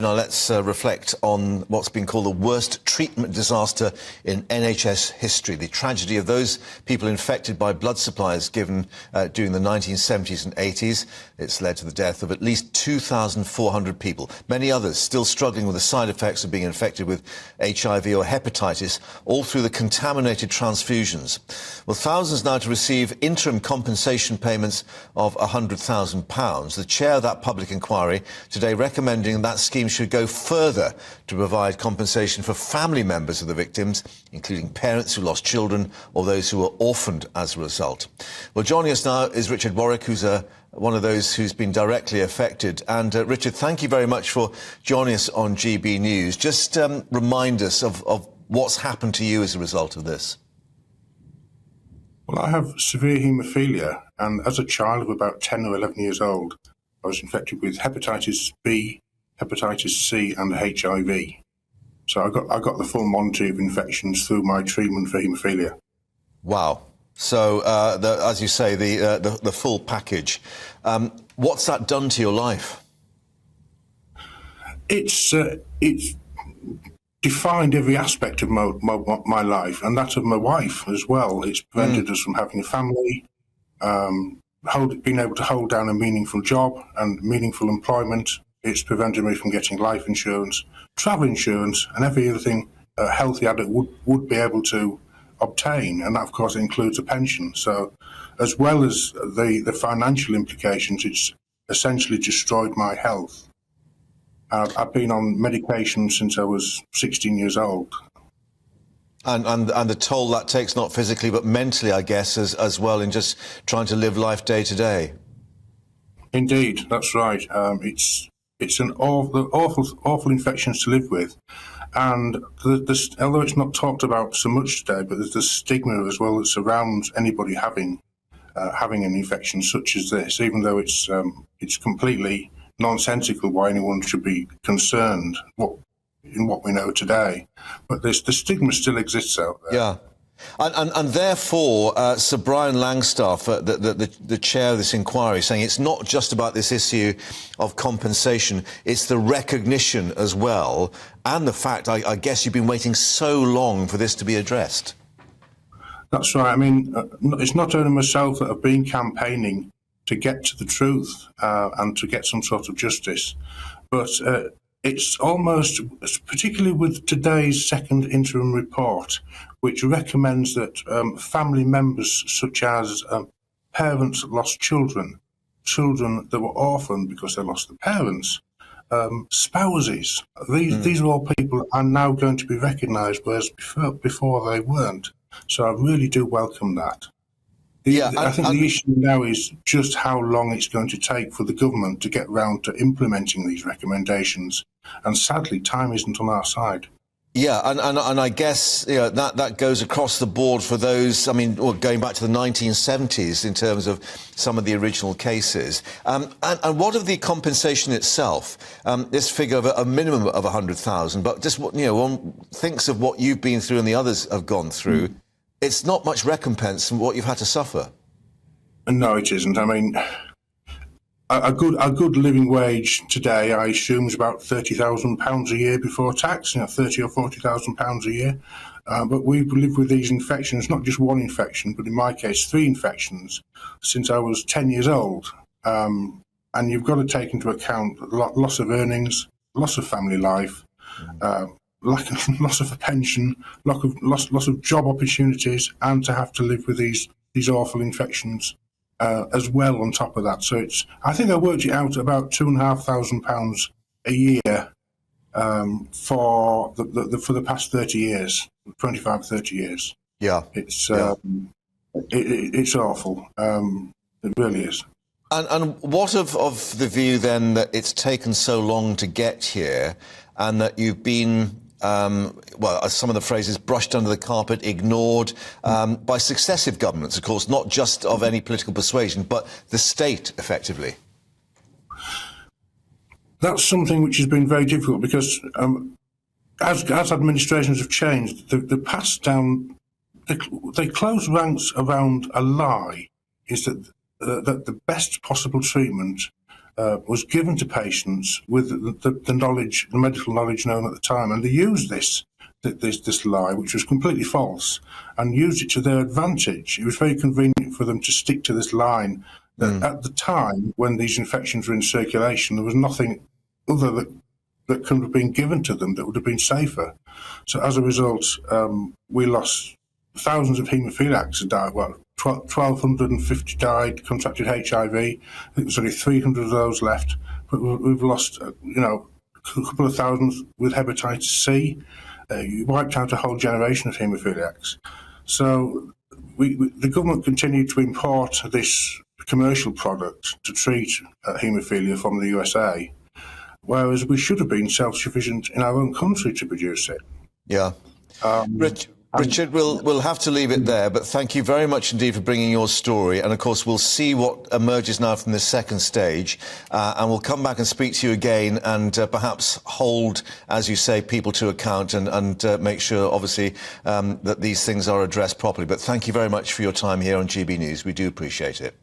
Now let's reflect on what's been called the worst treatment disaster in NHS history, the tragedy of those people infected by blood supplies given during the 1970s and 80s. It's led to the death of at least 2,400 people, many others still struggling with the side effects of being infected with HIV or hepatitis, all through the contaminated transfusions. Well, thousands now to receive interim compensation payments of £100,000. The chair of that public inquiry today recommending that scheme should go further to provide compensation for family members of the victims, including parents who lost children or those who were orphaned as a result. Well, joining us now is Richard Warwick, who's one of those who's been directly affected. And Richard, thank you very much for joining us on GB News. Just remind us of what's happened to you as a result of this. Well, I have severe haemophilia, and as a child of about 10 or 11 years old, I was infected with hepatitis B, hepatitis C and HIV. So I got the full monty of infections through my treatment for haemophilia. Wow. So, as you say, the full package. What's that done to your life? It's defined every aspect of my life, and that of my wife as well. It's prevented us from having a family, being able to hold down a meaningful job and meaningful employment. It's prevented me from getting life insurance, travel insurance, and every other thing a healthy adult would be able to obtain. And that, of course, includes a pension. So as well as the financial implications, it's essentially destroyed my health. I've been on medication since I was 16 years old. And the toll that takes, not physically, but mentally, I guess, as well, in just trying to live life day to day. Indeed, that's right. It's an awful infections to live with. And although it's not talked about so much today, but there's the stigma as well that surrounds anybody having an infection such as this, even though it's completely nonsensical why anyone should be concerned in what we know today. But the stigma still exists out there. Yeah. And therefore, Sir Brian Langstaff, the chair of this inquiry, saying it's not just about this issue of compensation, it's the recognition as well, and the fact, I guess, you've been waiting so long for this to be addressed. That's right. I mean, it's not only myself that have been campaigning to get to the truth and to get some sort of justice, but it's almost, particularly with today's second interim report, which recommends that family members such as parents that lost children that were orphaned because they lost their parents, spouses, these are all people are now going to be recognised, whereas before they weren't. So I really do welcome that. I think the issue now is just how long it's going to take for the government to get round to implementing these recommendations. And sadly, time isn't on our side. Yeah, and I guess that goes across the board for those, I mean, going back to the 1970s in terms of some of the original cases. And what of the compensation itself? This figure of a minimum of 100,000, but just, one thinks of what you've been through and the others have gone through. It's not much recompense from what you've had to suffer. No, it isn't. I mean, a good living wage today, I assume, is about £30,000 a year before tax. £30,000 or £40,000 a year. But we've lived with these infections, not just one infection, but in my case, 3 infections since I was 10 years old. And you've got to take into account loss of earnings, loss of family life. Loss of a pension, loss of job opportunities, and to have to live with these awful infections as well on top of that. So I think I worked it out about £2,500 a year for the past 30 years, 25, 30 years. Yeah, it's awful. It really is. And what of the view then that it's taken so long to get here, and that you've been, as some of the phrases, brushed under the carpet, ignored by successive governments, of course, not just of any political persuasion, but the state, effectively? That's something which has been very difficult because as administrations have changed, the passed down, they close ranks around a lie, is that the best possible treatment was given to patients with the knowledge, the medical knowledge known at the time, and they used this lie, which was completely false, and used it to their advantage. It was very convenient for them to stick to this line that at the time when these infections were in circulation, there was nothing other that could have been given to them that would have been safer. So as a result, we lost thousands of haemophiliacs died. Well, 1,250 died, contracted HIV. I think there's only 300 of those left. But we've lost, a couple of thousand with hepatitis C. You wiped out a whole generation of haemophiliacs. So the government continued to import this commercial product to treat haemophilia from the USA, whereas we should have been self-sufficient in our own country to produce it. Yeah. Richard, we'll have to leave it there, but thank you very much indeed for bringing your story. And of course, we'll see what emerges now from this second stage, and we'll come back and speak to you again and perhaps hold, as you say, people to account and make sure, obviously, that these things are addressed properly. But thank you very much for your time here on GB News. We do appreciate it.